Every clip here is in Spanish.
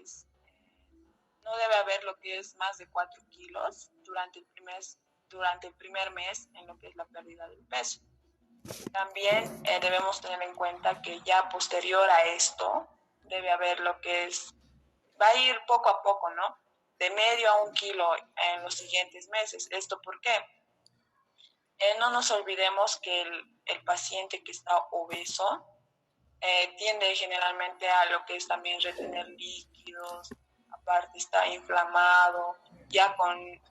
es, no debe haber lo que es más de 4 kilos durante el primer mes en lo que es la pérdida del peso. También debemos tener en cuenta que ya posterior a esto debe haber lo que es, va a ir poco a poco, ¿no? De medio a 1 kilo en los siguientes meses. ¿Esto por qué? No nos olvidemos que el paciente que está obeso tiende generalmente a lo que es también retener líquidos, aparte está inflamado,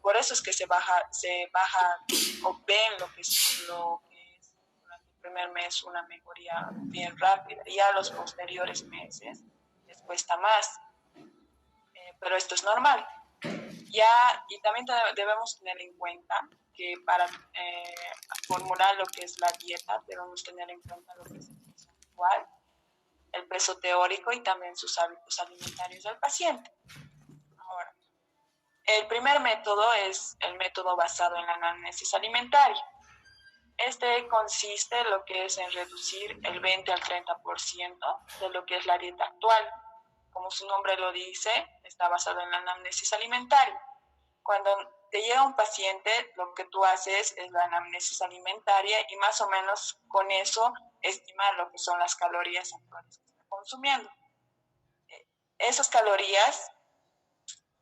por eso es que se baja o ven lo que es durante el primer mes una mejoría bien rápida, y a los posteriores meses les cuesta más, pero esto es normal. Y también debemos tener en cuenta que para formular lo que es la dieta debemos tener en cuenta lo que es el peso actual, el peso teórico y también sus hábitos alimentarios del paciente. Ahora, el primer método es el método basado en la anamnesis alimentaria. Este consiste en lo que es en reducir el 20 al 30% de lo que es la dieta actual. Como su nombre lo dice, está basado en la anamnesis alimentaria. Cuando te llega un paciente, lo que tú haces es la anamnesis alimentaria y más o menos con eso estimar lo que son las calorías actuales que está consumiendo. Esas calorías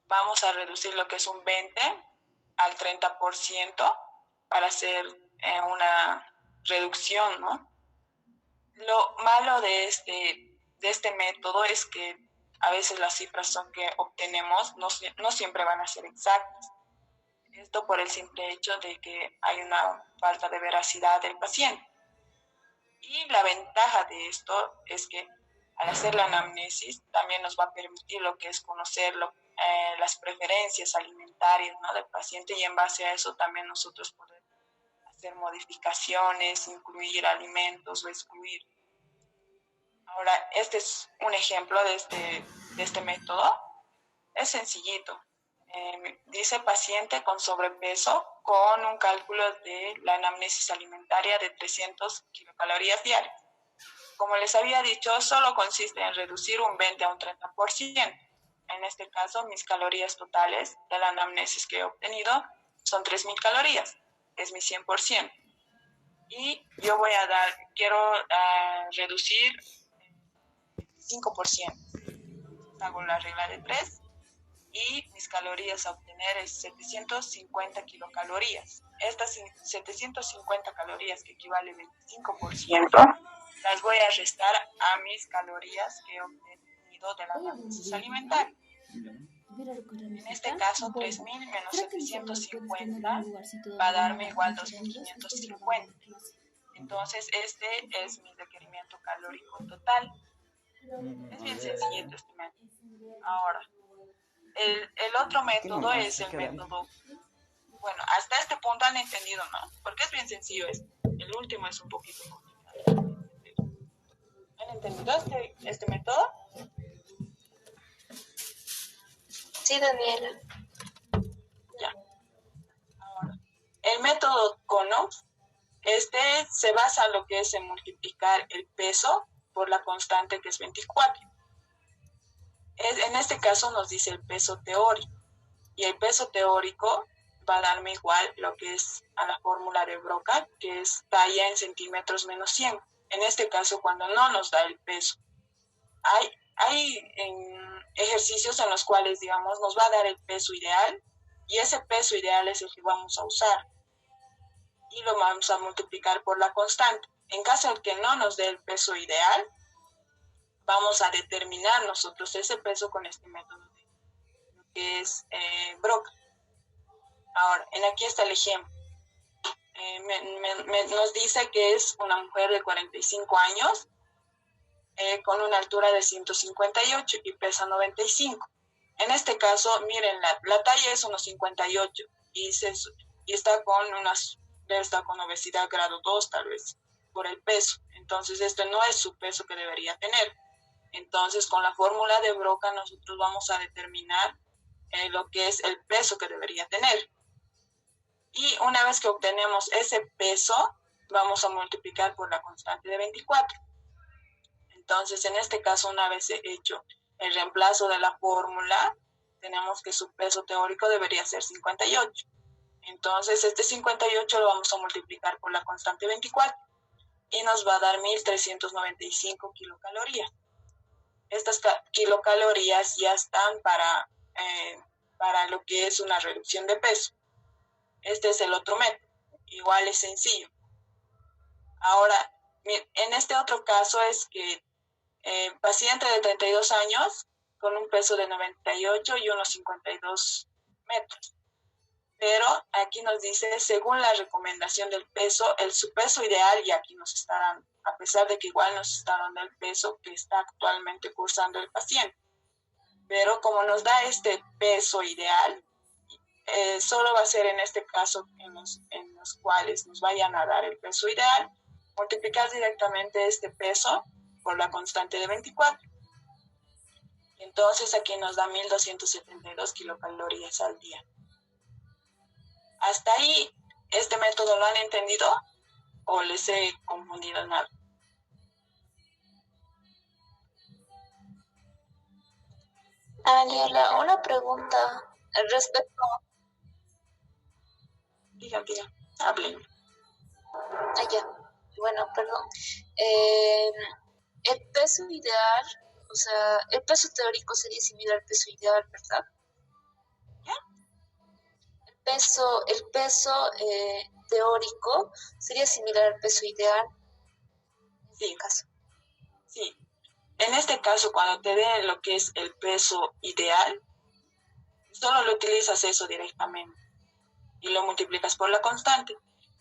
vamos a reducir lo que es un 20 al 30% para hacer una reducción, ¿no? Lo malo de este método es que a veces las cifras que obtenemos no siempre van a ser exactas. Esto por el simple hecho de que hay una falta de veracidad del paciente. Y la ventaja de esto es que al hacer la anamnesis también nos va a permitir lo que es conocer las preferencias alimentarias, ¿no?, del paciente, y en base a eso también nosotros poder hacer modificaciones, incluir alimentos o excluir. Ahora, este es un ejemplo de este método. Es sencillito. Dice paciente con sobrepeso con un cálculo de la anamnesis alimentaria de 300 kilocalorías diarias. Como les había dicho, solo consiste en reducir un 20 a un 30%. En este caso, mis calorías totales de la anamnesis que he obtenido son 3.000 calorías, es mi 100%. Y yo quiero reducir 5%. Hago la regla de 3 y mis calorías a obtener es 750 kilocalorías. Estas 750 calorías, que equivale al 25%, las voy a restar a mis calorías que he obtenido de la anamnesis alimentaria. En este caso, 3.000 menos 750 va a darme igual 2.550. Entonces, este es mi requerimiento calórico total. Es bien sencillo este método. Ahora, el otro método es el método... Bueno, hasta este punto han entendido, ¿no? Porque es bien sencillo este. El último es un poquito complicado. ¿Han entendido este método? Sí, Daniela. Ya. Ahora, el método Cono, se basa en lo que es en multiplicar el peso por la constante, que es 24. En este caso nos dice el peso teórico, y el peso teórico va a darme igual lo que es a la fórmula de Broca, que es talla en centímetros menos 100. En este caso, cuando no nos da el peso, hay ejercicios en los cuales, digamos, nos va a dar el peso ideal, y ese peso ideal es el que vamos a usar, y lo vamos a multiplicar por la constante. En caso de que no nos dé el peso ideal, vamos a determinar nosotros ese peso con este método que es Broca. Ahora, aquí está el ejemplo. Nos dice que es una mujer de 45 años, con una altura de 158 y pesa 95. En este caso, miren, la talla es unos 58 y está debe estar con obesidad grado 2 tal vez, por el peso. Entonces, este no es su peso que debería tener. Entonces, con la fórmula de Broca nosotros vamos a determinar lo que es el peso que debería tener. Y una vez que obtenemos ese peso, vamos a multiplicar por la constante de 24. Entonces, en este caso, una vez hecho el reemplazo de la fórmula, tenemos que su peso teórico debería ser 58. Entonces, este 58 lo vamos a multiplicar por la constante 24 y nos va a dar 1395 kilocalorías. Estas kilocalorías ya están para lo que es una reducción de peso. Este es el otro método. Igual es sencillo. Ahora, en este otro caso es que paciente de 32 años con un peso de 98 y unos 52 metros. Pero aquí nos dice, según la recomendación del peso, su peso ideal, y aquí nos está dando, a pesar de que igual nos está dando el peso que está actualmente cursando el paciente. Pero como nos da este peso ideal, solo va a ser en este caso en los cuales nos vayan a dar el peso ideal, multiplicar directamente este peso por la constante de 24. Entonces aquí nos da 1272 kilocalorías al día. ¿Hasta ahí este método lo han entendido o les he confundido nada? Daniela, una pregunta respecto. Diga, hablen. Ya. Bueno, perdón. El peso ideal, o sea, el peso teórico sería similar al peso ideal, ¿verdad? ¿Ya? El peso teórico sería similar al peso ideal. Sí. Sí. En este caso, cuando te dé lo que es el peso ideal, solo lo utilizas eso directamente y lo multiplicas por la constante.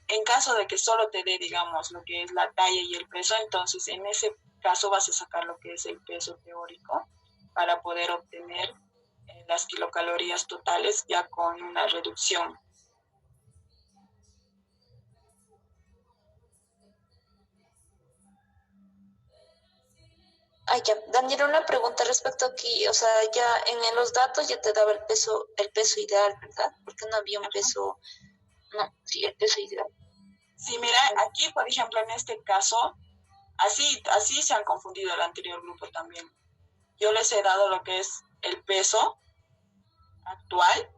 En caso de que solo te dé, digamos, lo que es la talla y el peso, entonces en ese caso vas a sacar lo que es el peso teórico para poder obtener las kilocalorías totales ya con una reducción. Ya. Daniela, una pregunta respecto aquí, o sea, ya en los datos ya te daba el peso ideal, ¿verdad? Porque no había un peso, no, sí, el peso ideal. Sí, mira, aquí, por ejemplo, en este caso, así se han confundido el anterior grupo también. Yo les he dado lo que es el peso actual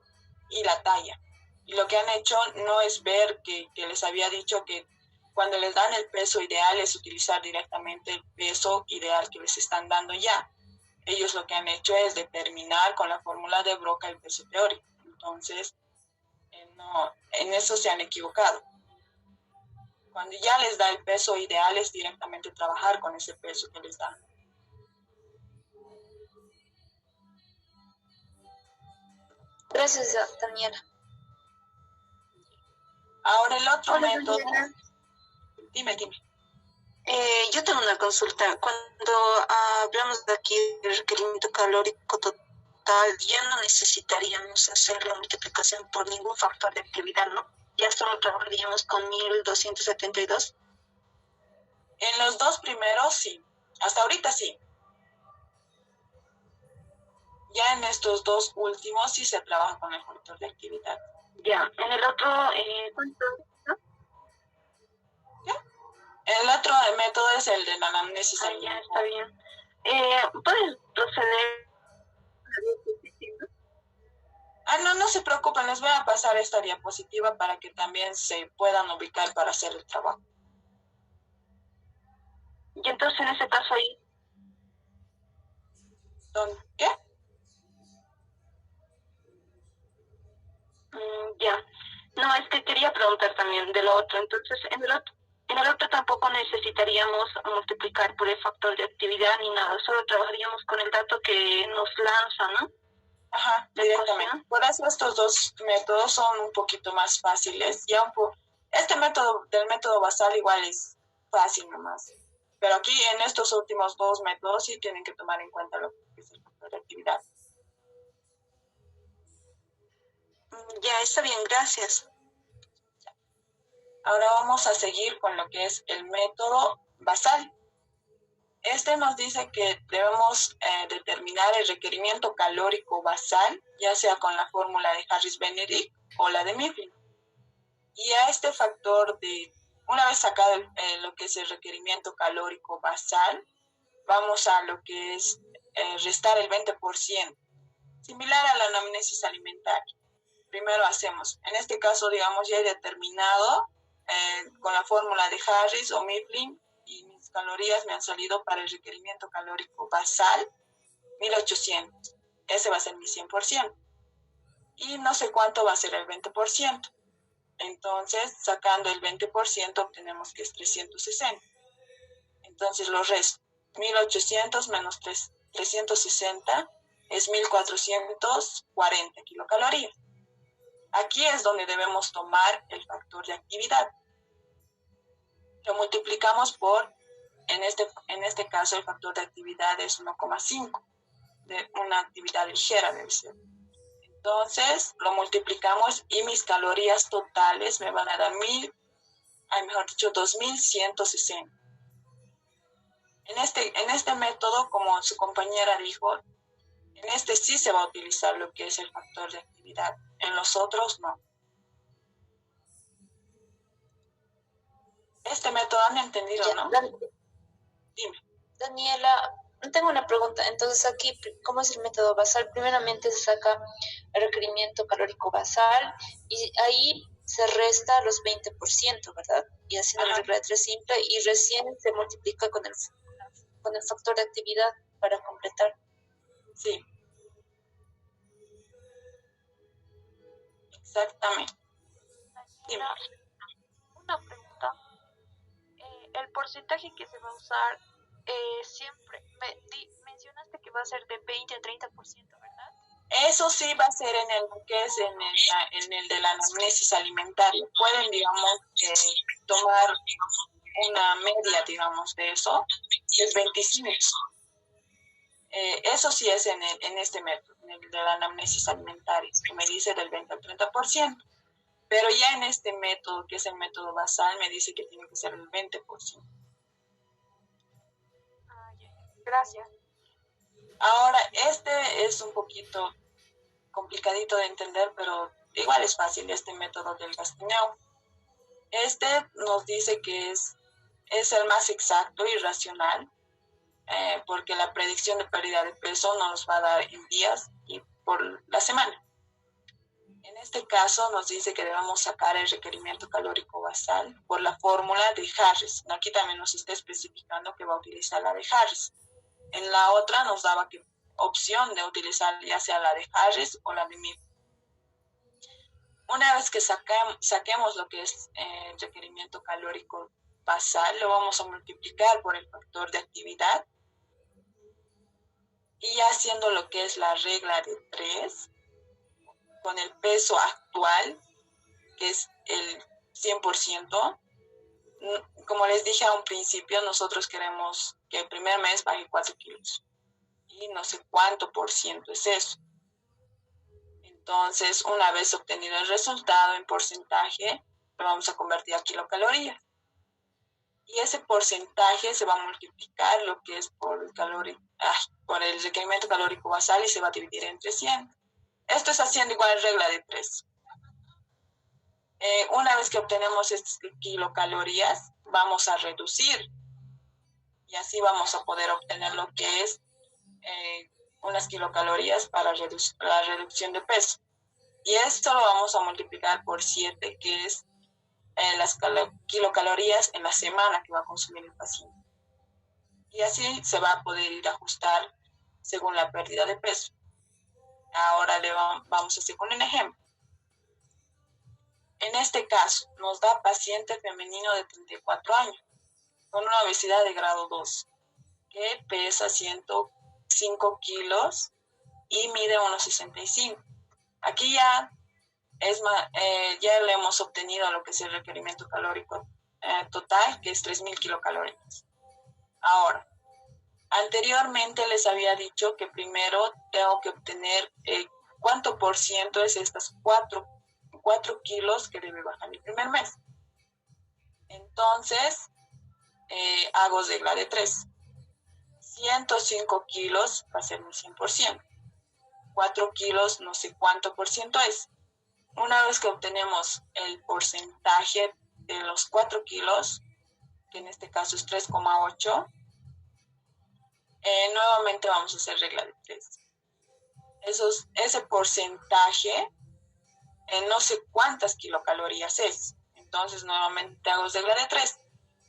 y la talla. Y lo que han hecho no es ver que les había dicho que cuando les dan el peso ideal es utilizar directamente el peso ideal que les están dando ya. Ellos lo que han hecho es determinar con la fórmula de Broca el peso teórico. Entonces, no, en eso se han equivocado. Cuando ya les da el peso ideal es directamente trabajar con ese peso que les da. Gracias, Daniela. Ahora el otro Hola, método. Daniela. Dime. Yo tengo una consulta. Cuando hablamos de aquí del requerimiento calórico total, ya no necesitaríamos hacer la multiplicación por ningún factor de actividad, ¿no? Ya solo trabajaríamos con 1272. En los dos primeros sí. Hasta ahorita sí. Ya en estos dos últimos sí se trabaja con el factor de actividad. Ya. En el otro, ¿cuánto? El otro método es el de la anamnesis. Ya, está bien. ¿Puedes proceder? No se preocupen, les voy a pasar esta diapositiva para que también se puedan ubicar para hacer el trabajo. Y entonces en ese caso ahí. ¿Qué? Ya. No, es que quería preguntar también de lo otro. Entonces, en el otro tampoco necesitaríamos multiplicar por el factor de actividad ni nada. Solo trabajaríamos con el dato que nos lanza, ¿no? Ajá, directamente. Por eso estos dos métodos son un poquito más fáciles. Este método del método basal igual es fácil nomás. Pero aquí en estos últimos dos métodos sí tienen que tomar en cuenta lo que es el factor de actividad. Ya, está bien, gracias. Ahora vamos a seguir con lo que es el método basal. Este nos dice que debemos determinar el requerimiento calórico basal, ya sea con la fórmula de Harris-Benedict o la de Mifflin. Y a este factor una vez sacado lo que es el requerimiento calórico basal, vamos a lo que es restar el 20%, similar a la anamnesis alimentaria. Primero hacemos, en este caso, digamos, ya he determinado con la fórmula de Harris o Mifflin, y mis calorías me han salido para el requerimiento calórico basal, 1800. Ese va a ser mi 100%. Y no sé cuánto va a ser el 20%. Entonces, sacando el 20%, obtenemos que es 360. Entonces, lo resto. 1800 menos 360 es 1440 kilocalorías. Aquí es donde debemos tomar el factor de actividad. Lo multiplicamos por, en este caso, el factor de actividad es 1,5. De una actividad ligera debe ser. Entonces, lo multiplicamos y mis calorías totales me van a dar 2160. En este método, como su compañera dijo, en este sí se va a utilizar lo que es el factor de actividad. En los otros, no. Este método han entendido, ya, ¿no? Dime. Daniela, tengo una pregunta. Entonces aquí, ¿cómo es el método basal? Primeramente se saca el requerimiento calórico basal y ahí se resta los 20%, ¿verdad? Y haciendo la regla de 3 simple y recién se multiplica con el factor de actividad para completar. Sí. Exactamente. Dime. Una pregunta. El porcentaje que se va a usar siempre, mencionaste que va a ser de 20 a 30%, ¿verdad? Eso sí va a ser en el que es en el de la anamnesis alimentaria. Pueden, digamos, tomar una media, digamos, de eso, que es 25. Eso sí es en este método, en el de la anamnesis alimentaria, que me dice del 20 al 30%. Pero ya en este método, que es el método basal, me dice que tiene que ser el 20%. Gracias. Ahora, este es un poquito complicadito de entender, pero igual es fácil, este método del Gastineau. Este nos dice que es el más exacto y racional, porque la predicción de pérdida de peso nos va a dar en días y por la semana. En este caso nos dice que debemos sacar el requerimiento calórico basal por la fórmula de Harris. Aquí también nos está especificando que va a utilizar la de Harris. En la otra nos daba opción de utilizar ya sea la de Harris o la de Mifflin. Una vez que saquemos lo que es el requerimiento calórico basal, lo vamos a multiplicar por el factor de actividad. Y ya haciendo lo que es la regla de 3, con el peso actual, que es el 100%, como les dije a un principio, nosotros queremos que el primer mes baje 4 kilos. Y no sé cuánto por ciento es eso. Entonces, una vez obtenido el resultado en porcentaje, lo vamos a convertir a kilocalorías. Y ese porcentaje se va a multiplicar lo que es por el requerimiento calórico basal y se va a dividir entre 100. Esto es haciendo igual regla de 3. Una vez que obtenemos estas kilocalorías, vamos a reducir. Y así vamos a poder obtener lo que es unas kilocalorías para la reducción de peso. Y esto lo vamos a multiplicar por 7, que es las kilocalorías en la semana que va a consumir el paciente. Y así se va a poder ir a ajustar según la pérdida de peso. Ahora vamos a hacer un ejemplo. En este caso, nos da paciente femenino de 34 años con una obesidad de grado 2, que pesa 105 kilos y mide 1,65. Aquí ya le hemos obtenido lo que es el requerimiento calórico total, que es 3,000 kilocalorías. Ahora, anteriormente les había dicho que primero tengo que obtener cuánto por ciento es estas 4 kilos que debe bajar el primer mes. Entonces, hago regla de 3. 105 kilos va a ser mi 100%. 4 kilos no sé cuánto por ciento es. Una vez que obtenemos el porcentaje de los 4 kilos, que en este caso es 3,8, nuevamente vamos a hacer regla de 3. Ese porcentaje, no sé cuántas kilocalorías es. Entonces, nuevamente hago regla de 3.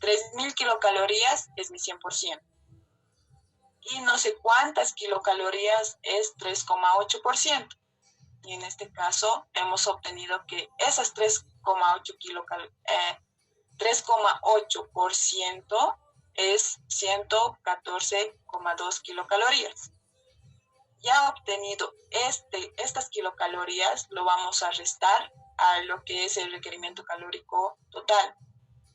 3.000 kilocalorías es mi 100%. Y no sé cuántas kilocalorías es 3,8%. Y en este caso hemos obtenido que esas 3,8% es 114,2 kilocalorías. Ya obtenido estas kilocalorías, lo vamos a restar a lo que es el requerimiento calórico total.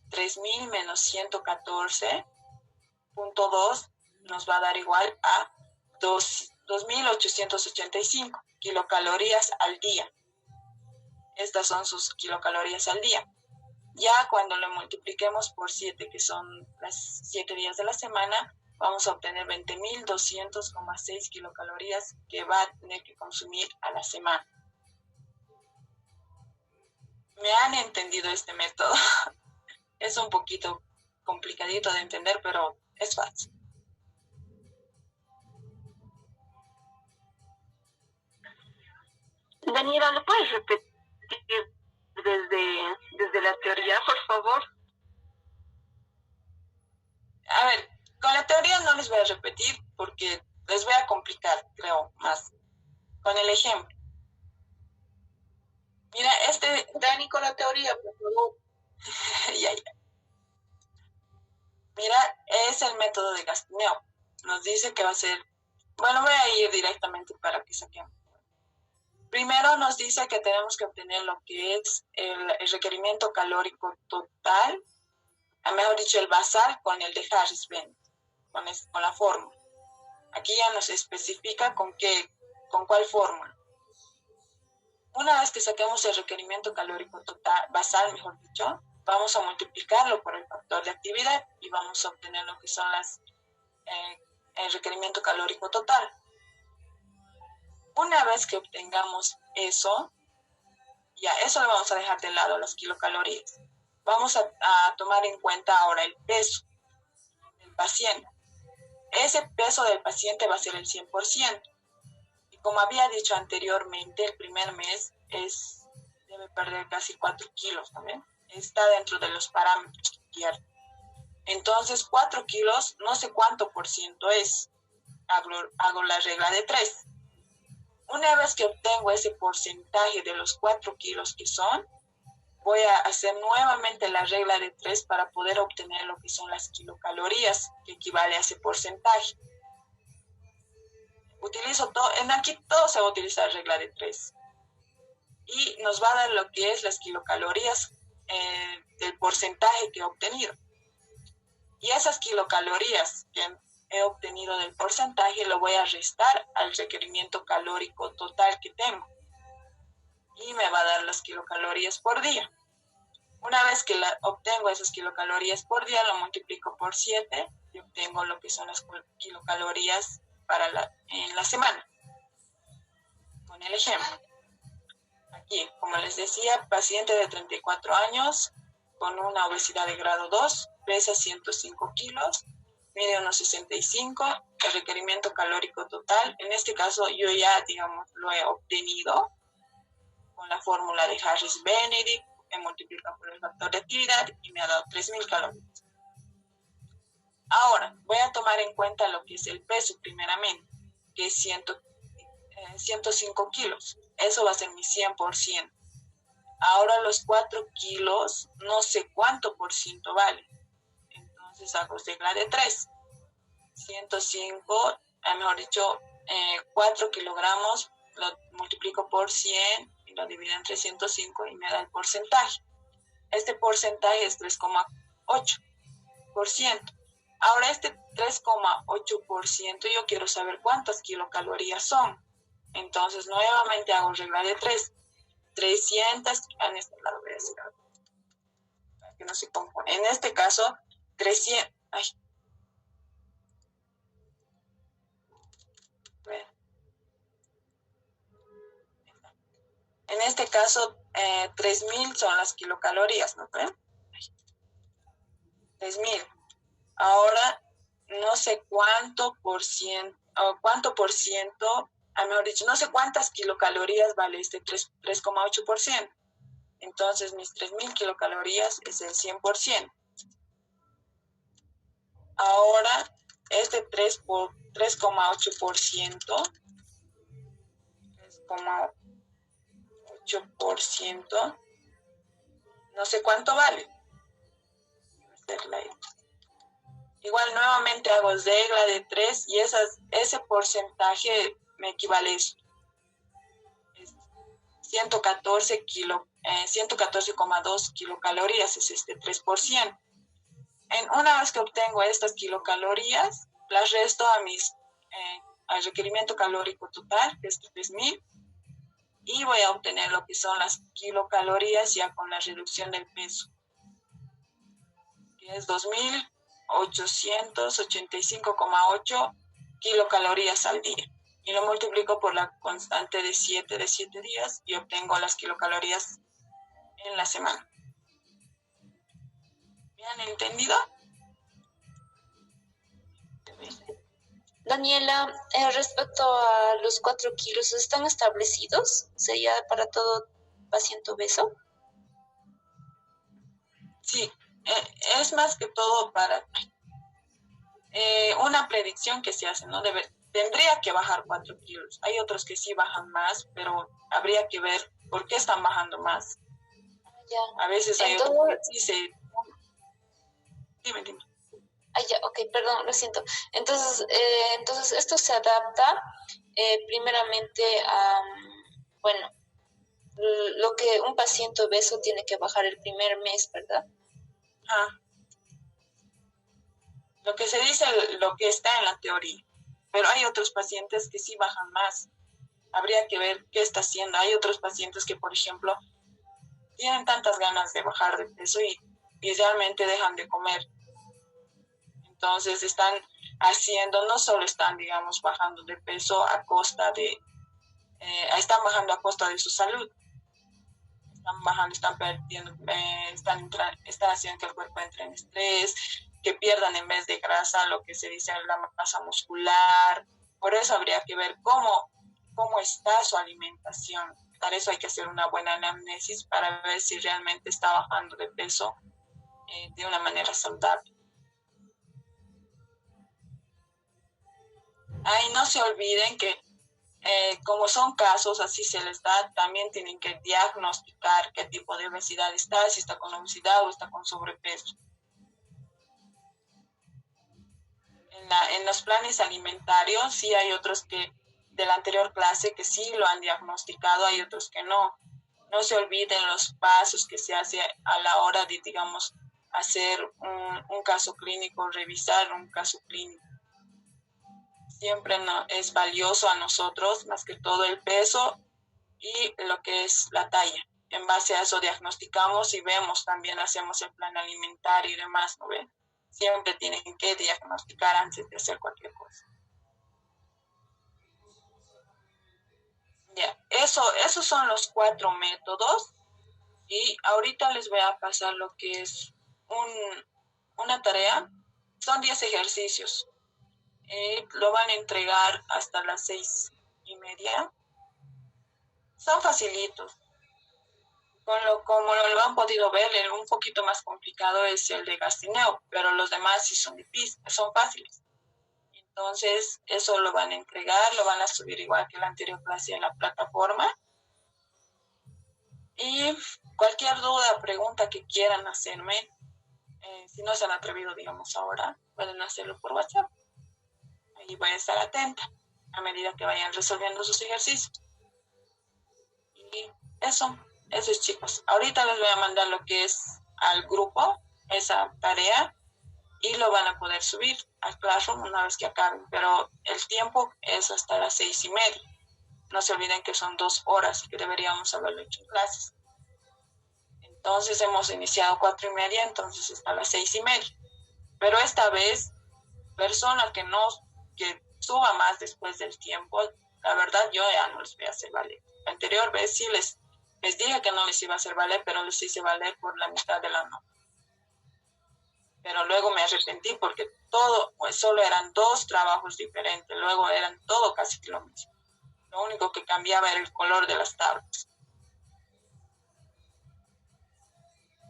3.000 menos 114,2 nos va a dar igual a 2.885 kilocalorías al día. Estas son sus kilocalorías al día. Ya cuando lo multipliquemos por 7, que son las 7 días de la semana, vamos a obtener 20.200,6 kilocalorías que va a tener que consumir a la semana. ¿Me han entendido este método? Es un poquito complicadito de entender, pero es fácil. Daniela, ¿lo puedes repetir desde la teoría, por favor? A ver, con la teoría no les voy a repetir porque les voy a complicar, creo, más. Con el ejemplo. Mira, Dani, con la teoría, por favor. ya. Mira, es el método de Gastineau. Nos dice que va a ser... Bueno, voy a ir directamente para que saquemos. Primero nos dice que tenemos que obtener lo que es el requerimiento calórico total, mejor dicho, el basal con el de Harris-Bennett, con la fórmula. Aquí ya nos especifica con cuál fórmula. Una vez que saquemos el requerimiento calórico total, basal, mejor dicho, vamos a multiplicarlo por el factor de actividad y vamos a obtener lo que son el requerimiento calórico total. Una vez que obtengamos eso, ya eso lo vamos a dejar de lado, las kilocalorías. Vamos a tomar en cuenta ahora el peso del paciente. Ese peso del paciente va a ser el 100%. Y como había dicho anteriormente, el primer mes debe perder casi 4 kilos también. Está dentro de los parámetros que quiere. Entonces, 4 kilos, no sé cuánto por ciento es. Hago la regla de 3. Una vez que obtengo ese porcentaje de los 4 kilos que son, voy a hacer nuevamente la regla de 3 para poder obtener lo que son las kilocalorías, que equivale a ese porcentaje. Utilizo todo, aquí todo se va a utilizar regla de 3. Y nos va a dar lo que es las kilocalorías del porcentaje que he obtenido. Y esas kilocalorías que he obtenido del porcentaje lo voy a restar al requerimiento calórico total que tengo. Y me va a dar las kilocalorías por día. Una vez que obtengo esas kilocalorías por día, lo multiplico por 7 y obtengo lo que son las kilocalorías en la semana. Con el ejemplo. Aquí, como les decía, paciente de 34 años con una obesidad de grado 2, pesa 105 kilos, mide unos 65, el requerimiento calórico total. En este caso, yo ya, digamos, lo he obtenido con la fórmula de Harris-Benedict, he multiplicado por el factor de actividad y me ha dado 3.000 calorías. Ahora, voy a tomar en cuenta lo que es el peso primeramente, que es 105 kilos. Eso va a ser mi 100%. Ahora los 4 kilos, no sé cuánto por ciento vale. Entonces hago regla de 3. 105, mejor dicho, 4 kilogramos, lo multiplico por 100 y lo divido entre 105 y me da el porcentaje. Este porcentaje es 3,8%. Ahora este 3,8% yo quiero saber cuántas kilocalorías son. Entonces nuevamente hago regla de 3. 300, en este lado voy a decir algo, para que no se confunda. En este caso, 300, en este caso, 3.000 son las kilocalorías, ¿no creen? 3.000. Ahora, no sé cuánto por ciento, mejor dicho, no sé cuántas kilocalorías vale este 3,8%. Entonces, mis 3.000 kilocalorías es el 100%. Ahora, este 3,8%, 3,8%, no sé cuánto vale. Igual nuevamente hago regla de 3 y ese porcentaje me equivale a esto. 114,2 kilocalorías es este 3%. Una vez que obtengo estas kilocalorías, las resto al requerimiento calórico total, que es 3.000, y voy a obtener lo que son las kilocalorías ya con la reducción del peso, que es 2.885,8 kilocalorías al día. Y lo multiplico por la constante de 7 días y obtengo las kilocalorías en la semana. ¿Me han entendido? Daniela, respecto a los 4 kilos, ¿están establecidos? ¿Sería para todo paciente obeso? Sí, es más que todo para una predicción que se hace, ¿no? Tendría que bajar 4 kilos. Hay otros que sí bajan más, pero habría que ver por qué están bajando más. Ya. A veces hay otros que sí se... Dime. Ya, ok, perdón, lo siento. Entonces esto se adapta primeramente a, bueno, lo que un paciente obeso tiene que bajar el primer mes, ¿verdad? Lo que se dice, lo que está en la teoría. Pero hay otros pacientes que sí bajan más. Habría que ver qué está haciendo. Hay otros pacientes que, por ejemplo, tienen tantas ganas de bajar de peso y realmente dejan de comer. Entonces están no solo están, digamos, bajando de peso a costa de, están bajando a costa de su salud. Están bajando, están perdiendo, están haciendo que el cuerpo entre en estrés, que pierdan en vez de grasa lo que se dice la masa muscular. Por eso habría que ver cómo está su alimentación. Para eso hay que hacer una buena anamnesis para ver si realmente está bajando de peso de una manera saludable. No se olviden que como son casos, así se les da, también tienen que diagnosticar qué tipo de obesidad está, si está con obesidad o está con sobrepeso. En los planes alimentarios, sí hay otros que de la anterior clase que sí lo han diagnosticado, hay otros que no. No se olviden los pasos que se hace a la hora de, digamos, hacer un caso clínico, revisar un caso clínico. Siempre es valioso a nosotros, más que todo el peso y lo que es la talla. En base a eso diagnosticamos y vemos, también hacemos el plan alimentario y demás, ¿no ven? Siempre tienen que diagnosticar antes de hacer cualquier cosa. Ya, esos son los 4 métodos y ahorita les voy a pasar lo que es una tarea. Son 10 ejercicios. Lo van a entregar hasta las 6:30. Son facilitos. Como lo han podido ver, un poquito más complicado es el de Gastineo, pero los demás sí son fáciles. Entonces, eso lo van a entregar, lo van a subir igual que la anterior clase en la plataforma. Y cualquier duda, pregunta que quieran hacerme, si no se han atrevido, digamos, ahora, pueden hacerlo por WhatsApp. Ahí voy a estar atenta a medida que vayan resolviendo sus ejercicios. Y eso es, chicos. Ahorita les voy a mandar lo que es al grupo, esa tarea, y lo van a poder subir al Classroom una vez que acaben. Pero el tiempo es hasta las 6:30. No se olviden que son 2 horas y que deberíamos haberlo hecho en clases. Entonces hemos iniciado 4:30, entonces hasta las 6:30. Pero esta vez, persona que suba más después del tiempo, la verdad yo ya no les voy a hacer valer. La anterior vez sí les dije que no les iba a hacer valer, pero les hice valer por la mitad de la nota. pero luego me arrepentí porque todo, pues solo eran 2 trabajos diferentes, luego eran todo casi lo mismo. Lo único que cambiaba era el color de las tablas.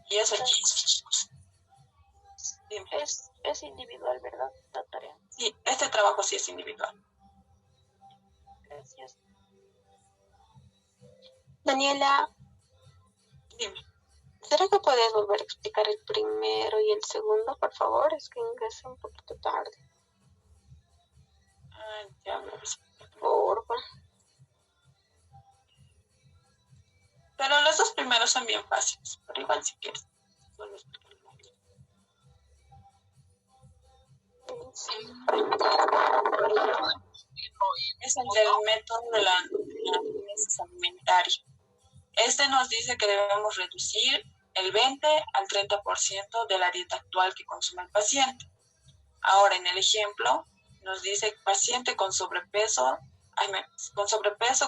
Y eso aquí, chicos. Dime. Es individual, ¿verdad? La tarea. Sí, este trabajo sí es individual. Gracias. Daniela, Dime. ¿será que puedes volver a explicar el primero y el segundo, por favor? Es que ingresé un poquito tarde. Ya me ves. Porfa. Pero los 2 primeros son bien fáciles, pero igual si quieres. Solo explicarlo. Es el del método de la anamnesis alimentaria. Este nos dice que debemos reducir el 20 al 30% de la dieta actual que consume el paciente. Ahora, en el ejemplo, nos dice paciente con sobrepeso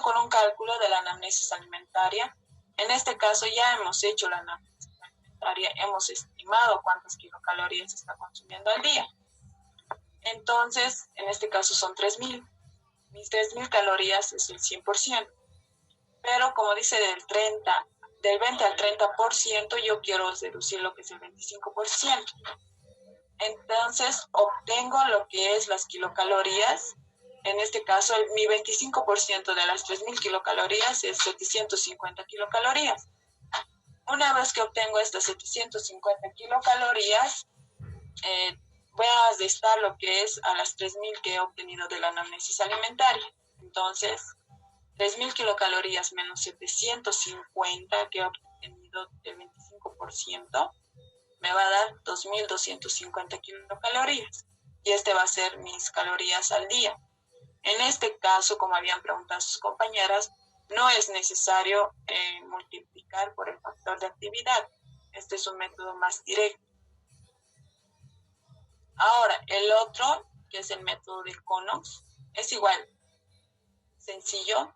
con un cálculo de la anamnesis alimentaria. En este caso ya hemos hecho la anamnesis alimentaria, hemos estimado cuántas kilocalorías está consumiendo al día. Entonces, en este caso son 3.000. Mis 3.000 calorías es el 100%. Pero como dice del 20 al 30%, yo quiero reducir lo que es el 25%. Entonces, obtengo lo que es las kilocalorías. En este caso, mi 25% de las 3.000 kilocalorías es 750 kilocalorías. Una vez que obtengo estas 750 kilocalorías, voy a restar lo que es a las 3.000 que he obtenido de la anamnesis alimentaria. Entonces, 3.000 kilocalorías menos 750 que he obtenido del 25%, me va a dar 2.250 kilocalorías. Y este va a ser mis calorías al día. En este caso, como habían preguntado sus compañeras, no es necesario multiplicar por el factor de actividad. Este es un método más directo. Ahora, el otro, que es el método de Conox, es igual, sencillo.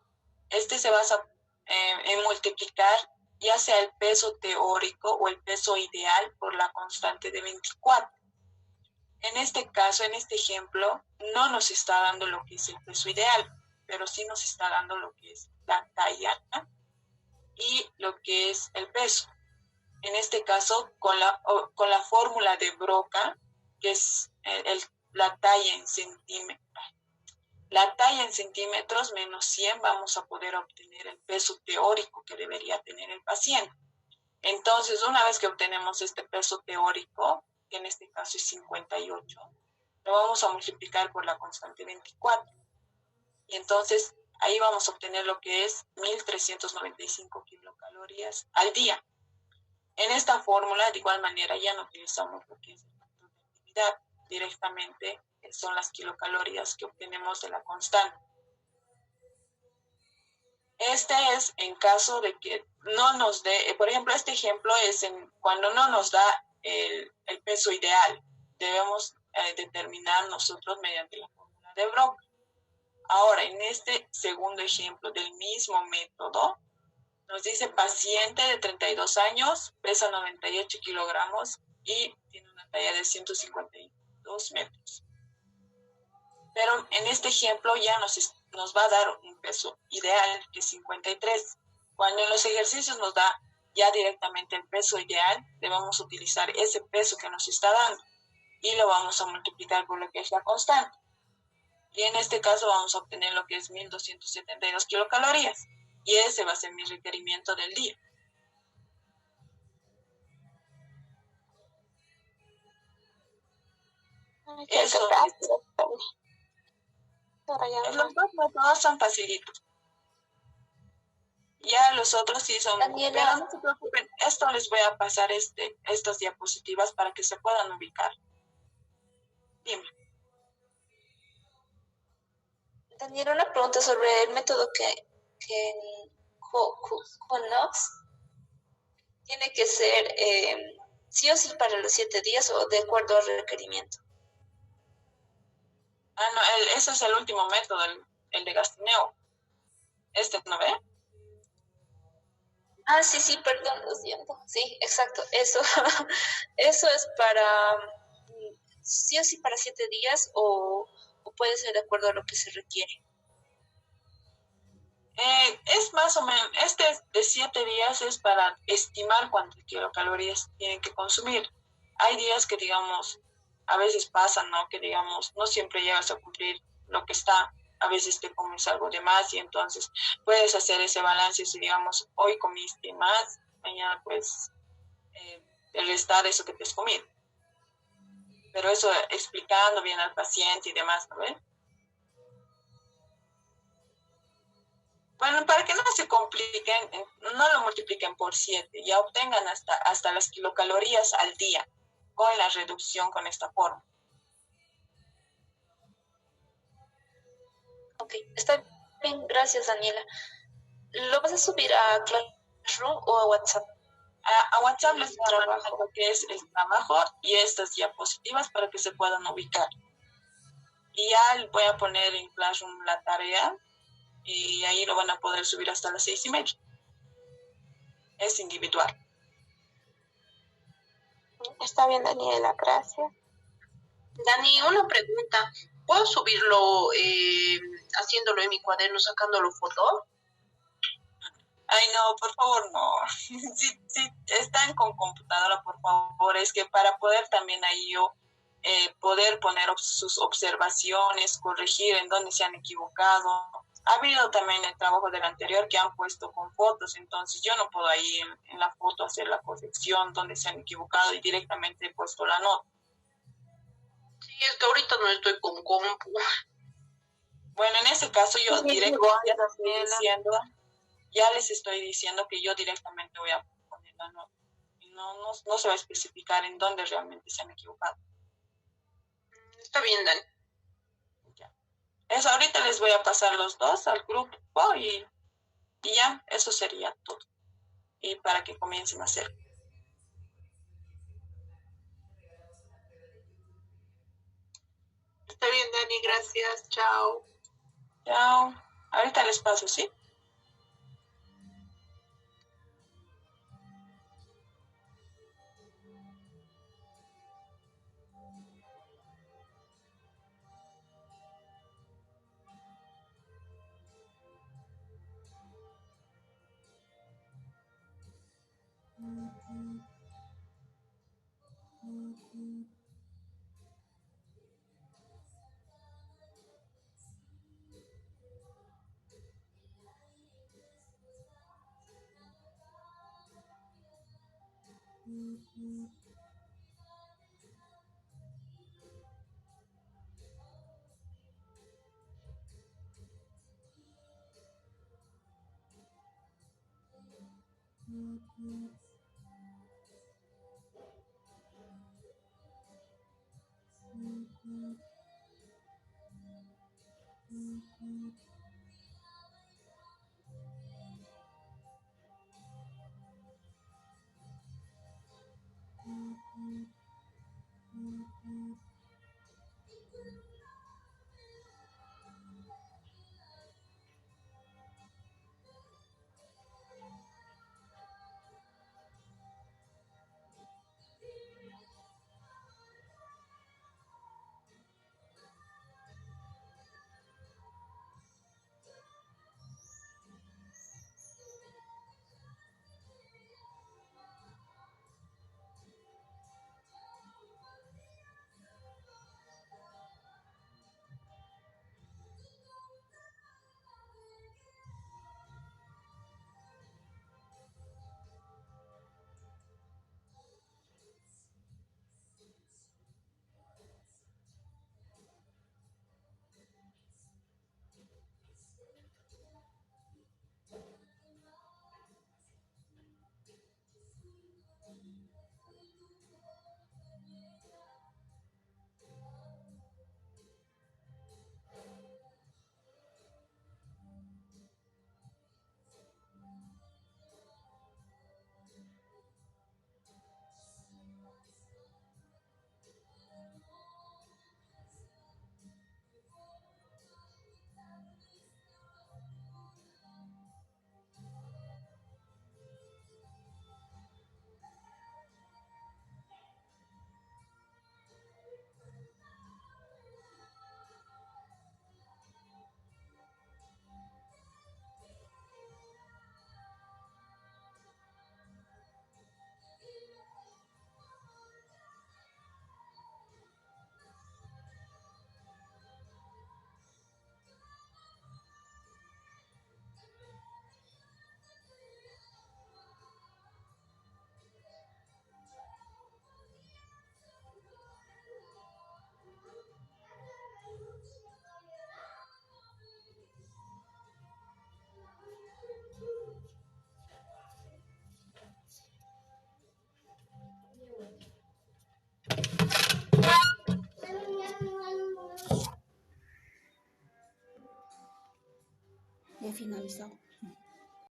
Este se basa en multiplicar ya sea el peso teórico o el peso ideal por la constante de 24. En este caso, en este ejemplo, no nos está dando lo que es el peso ideal, pero sí nos está dando lo que es la talla y lo que es el peso. En este caso, con la fórmula de Broca, que es la talla en centímetros menos 100, vamos a poder obtener el peso teórico que debería tener el paciente. Entonces, una vez que obtenemos este peso teórico, que en este caso es 58, lo vamos a multiplicar por la constante 24. Y entonces, ahí vamos a obtener lo que es 1.395 kilocalorías al día. En esta fórmula, de igual manera, ya no utilizamos lo que es el factor de actividad. Directamente son las kilocalorías que obtenemos de la constante. Este es en caso de que no nos dé, por ejemplo, este ejemplo es cuando no nos da el peso ideal. Debemos determinar nosotros mediante la fórmula de Broca. Ahora, en este segundo ejemplo del mismo método, nos dice paciente de 32 años, pesa 98 kilogramos y tiene una talla de 152 metros. Pero en este ejemplo ya nos va a dar un peso ideal que es 53. Cuando en los ejercicios nos da ya directamente el peso ideal, debemos utilizar ese peso que nos está dando y lo vamos a multiplicar por lo que es la constante. Y en este caso vamos a obtener lo que es 1.272 kilocalorías. Y ese va a ser mi requerimiento del día. Eso es. Los 2 métodos son facilitos. Ya los otros sí son... Daniela. Pero no se preocupen, esto les voy a pasar estas diapositivas para que se puedan ubicar. Dime. Daniela, una pregunta sobre el método que Conox tiene que ser sí o sí para los 7 días o de acuerdo al requerimiento. No, ese es el último método, el de Gastineau. ¿No ve? Sí, perdón, lo siento. Sí, exacto, eso. Eso es para sí o sí para 7 días o puede ser de acuerdo a lo que se requiere? Es más o menos, este de 7 días es para estimar cuántas kilocalorías tienen que consumir. Hay días que, digamos, a veces pasan, ¿no? Que, digamos, no siempre llegas a cumplir lo que está. A veces te comes algo de más y entonces puedes hacer ese balance. Si, digamos, hoy comiste más, mañana pues eh, restar eso que te has comido. Pero eso explicando bien al paciente y demás, ¿no ves? Bueno, para que no se compliquen, no lo multipliquen por 7, ya obtengan hasta las kilocalorías al día con la reducción con esta forma. Ok, está bien, gracias Daniela. ¿Lo vas a subir a Classroom o a WhatsApp? A WhatsApp les voy a mandar Trabajo. lo que es el trabajo y estas diapositivas para que se puedan ubicar. Y ya voy a poner en Classroom la tarea y ahí lo van a poder subir hasta las 6:30. Es individual. Está bien, Daniela, gracias. Dani, una pregunta. ¿Puedo subirlo haciéndolo en mi cuaderno, sacándolo foto? Ay, no, por favor, no. Si están con computadora, por favor, es que para poder también ahí yo poder poner sus observaciones, corregir en dónde se han equivocado. Ha habido también el trabajo del anterior que han puesto con fotos, entonces yo no puedo ahí en la foto hacer la corrección donde se han equivocado y directamente he puesto la nota. Sí, es que ahorita no estoy con compu. Bueno, en ese caso yo Sí, directamente igual, ya les estoy diciendo que yo directamente voy a poner la nota. Y no se va a especificar en dónde realmente se han equivocado. Está bien, Dani. Ya. Eso ahorita les voy a pasar los dos al grupo y ya, eso sería todo. Y para que comiencen a hacer. Está bien, Dani, gracias. Chao. Chao. Ahorita les paso, ¿sí? finalizado.